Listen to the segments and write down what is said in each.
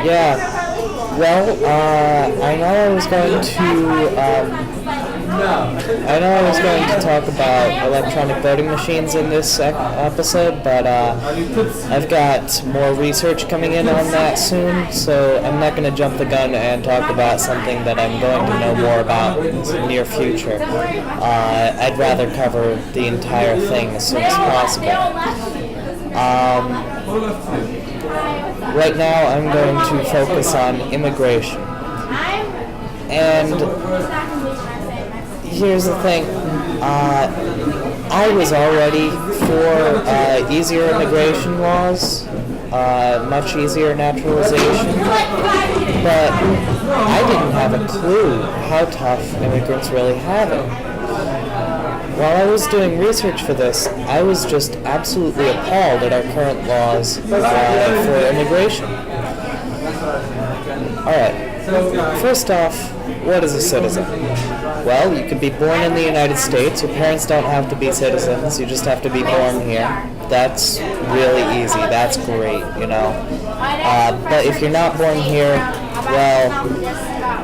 Yeah. Well, I know I was going to. I know I was going to talk about electronic voting machines in this episode, but I've got more research coming in on that soon, so I'm not going to jump the gun and talk about something that I'm going to know more about in the near future. I'd rather cover the entire thing as soon as possible. Right now I'm going to focus on immigration. And here's the thing, I was already for easier immigration laws, much easier naturalization, but I didn't have a clue how tough immigrants really have it. While I was doing research for this, I was just absolutely appalled at our current laws for immigration. Alright, first off, what is a citizen? Well, you could be born in the United States. Your parents don't have to be citizens. You just have to be born here. That's really easy. That's great, you know. But if you're not born here, well,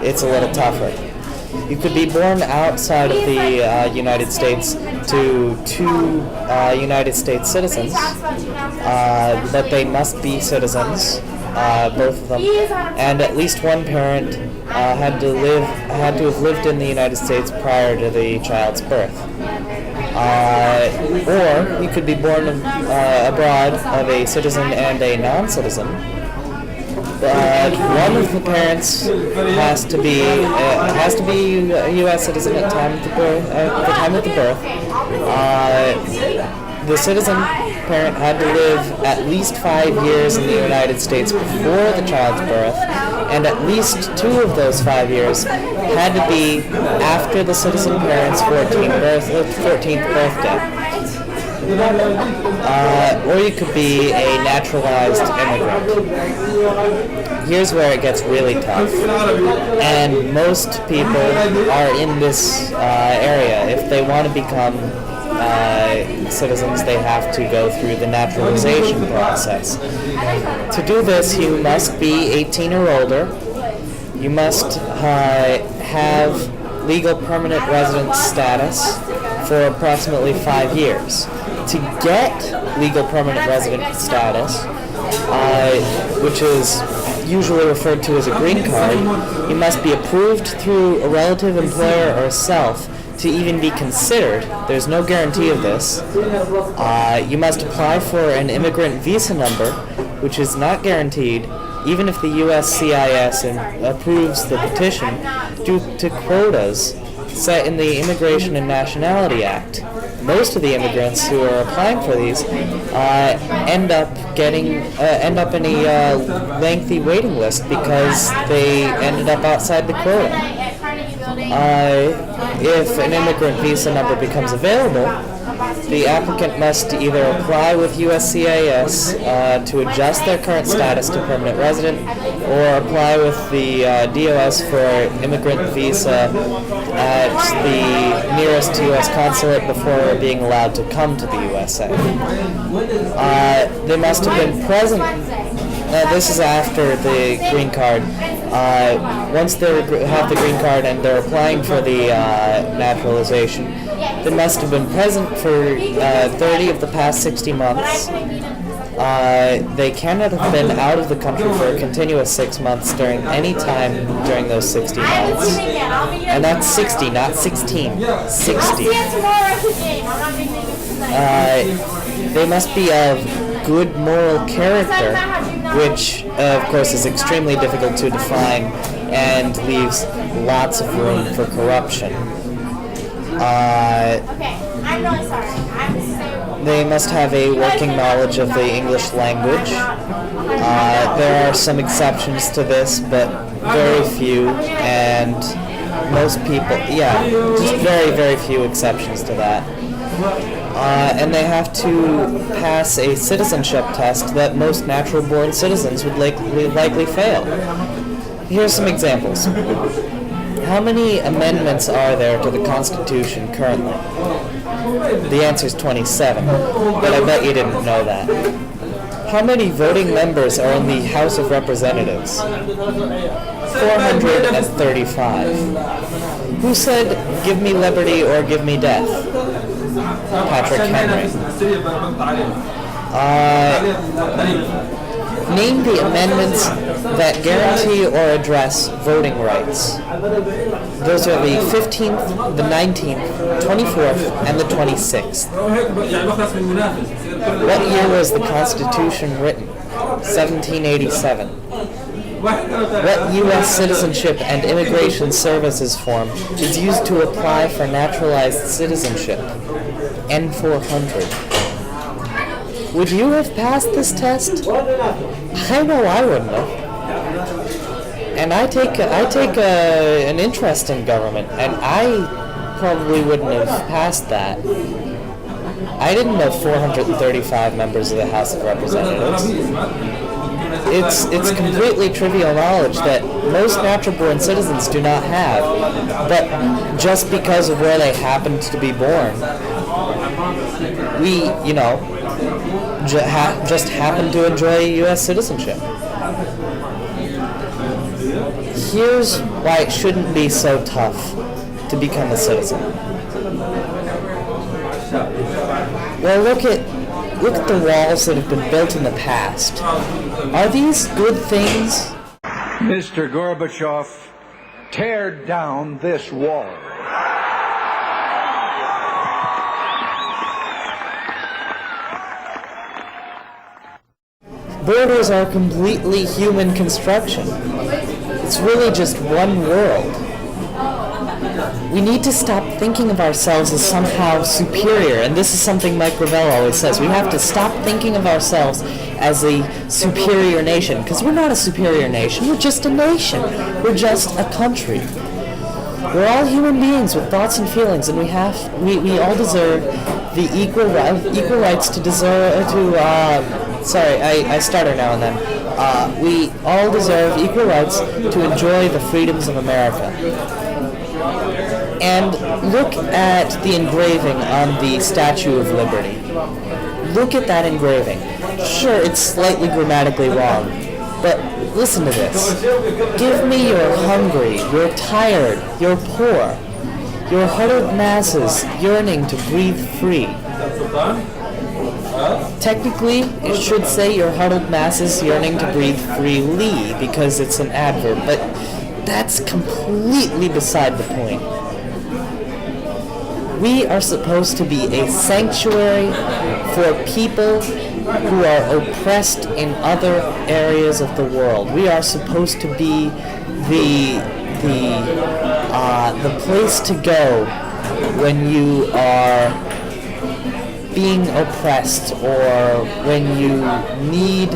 it's a little tougher. You could be born outside of the United States to two United States citizens, but they must be citizens, both of them, and at least one parent had to have lived in the United States prior to the child's birth. Or you could be born abroad of a citizen and a non-citizen. But one of the parents has to be a U.S. citizen at the time of the birth. The citizen parent had to live at least 5 years in the United States before the child's birth, and at least 2 of those 5 years had to be after the citizen parent's 14th birthday. Or you could be a naturalized immigrant. Here's where it gets really tough, and most people are in this area. If they want to become citizens, they have to go through the naturalization process. To do this, you must be 18 or older. You must have legal permanent residence status for approximately 5 years. To get legal permanent resident status, which is usually referred to as a green card, you must be approved through a relative, employer, or self to even be considered. There's no guarantee of this. You must apply for an immigrant visa number, which is not guaranteed, even if the USCIS approves the petition due to quotas set in the Immigration and Nationality Act. Most of the immigrants who are applying for these end up in a lengthy waiting list because they ended up outside the quota. If an immigrant visa number becomes available, the applicant must either apply with USCIS to adjust their current status to permanent resident, or apply with the DOS for immigrant visa at the nearest U.S. consulate before being allowed to come to the USA. They must have been present. This is after the green card. Once they have the green card and they're applying for the naturalization, they must have been present for 30 of the past 60 months. They cannot have been out of the country for a continuous 6 months during any time during those 60 months. And that's 60, not 16. 60. They must be of good moral character, which, of course, is extremely difficult to define and leaves lots of room for corruption. I'm really sorry. They must have a working knowledge of the English language. There are some exceptions to this, but very few, and most people, just very, very few exceptions to that. And they have to pass a citizenship test that most natural-born citizens would likely fail. Here's some examples. How many amendments are there to the Constitution currently? The answer is 27, but I bet you didn't know that. How many voting members are in the House of Representatives? 435. Who said, "Give me liberty or give me death"? Patrick Henry. Name the amendments that guarantee or address voting rights. Those are the 15th, the 19th, 24th, and the 26th. What year was the Constitution written? 1787. What U.S. Citizenship and Immigration Services form is used to apply for naturalized citizenship? N400. Would you have passed this test? I know I wouldn't have. And I take an interest in government, and I probably wouldn't have passed that. I didn't know 435 members of the House of Representatives. It's completely trivial knowledge that most natural-born citizens do not have, but just because of where they happened to be born, we, just happen to enjoy U.S. citizenship. Here's why it shouldn't be so tough to become a citizen. Well, look at the walls that have been built in the past. Are these good things? Mr. Gorbachev, tear down this wall. Borders are completely human construction. It's really just one world. We need to stop thinking of ourselves as somehow superior, and this is something Mike Gravel always says. We have to stop thinking of ourselves as a superior nation, because we're not a superior nation, we're just a nation. We're just a country. We're all human beings with thoughts and feelings, and we all deserve the equal rights to I stutter now and then. We all deserve equal rights to enjoy the freedoms of America. And look at the engraving on the Statue of Liberty. Look at that engraving. Sure, it's slightly grammatically wrong, but listen to this. Give me your hungry, your tired, your poor, your huddled masses yearning to breathe free. Technically, it should say your huddled masses yearning to breathe freely because it's an adverb, but that's completely beside the point. We are supposed to be a sanctuary for people who are oppressed in other areas of the world. We are supposed to be the place to go when you are being oppressed or when you need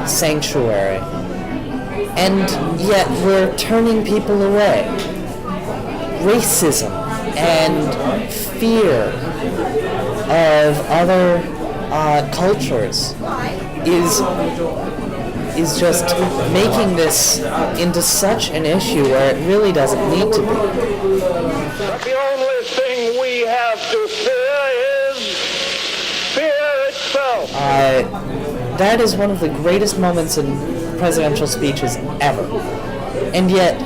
sanctuary. And yet we're turning people away. Racism and fear of other cultures is just making this into such an issue where it really doesn't need to be. The only thing we have to fear is fear itself. That is one of the greatest moments in presidential speeches ever. And yet,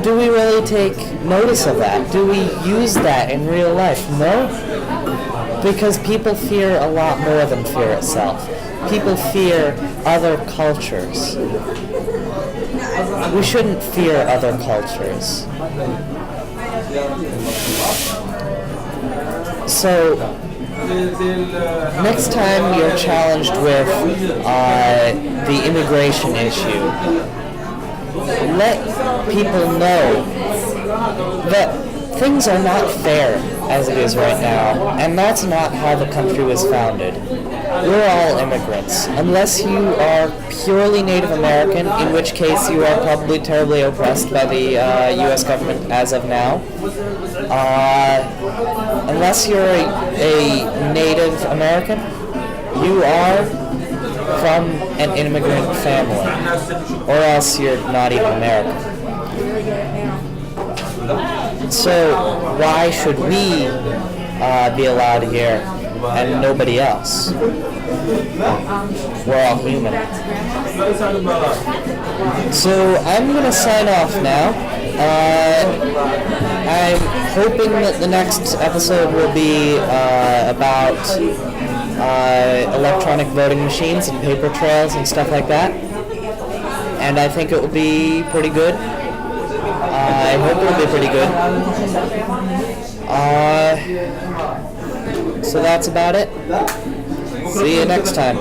do we really take notice of that? Do we use that in real life? No. Because people fear a lot more than fear itself. People fear other cultures. We shouldn't fear other cultures. So, next time you're challenged with the immigration issue, let people know that things are not fair as it is right now, and that's not how the country was founded. We're all immigrants, unless you are purely Native American, in which case you are probably terribly oppressed by the U.S. government as of now. Unless you're a Native American, you are from an immigrant family, or else you're not even American. So why should we be allowed here and nobody else. We're all human. So I'm going to sign off now. I'm hoping that the next episode will be about electronic voting machines and paper trails and stuff like that. And I think it will be pretty good. I hope it will be pretty good. So that's about it. See you next time.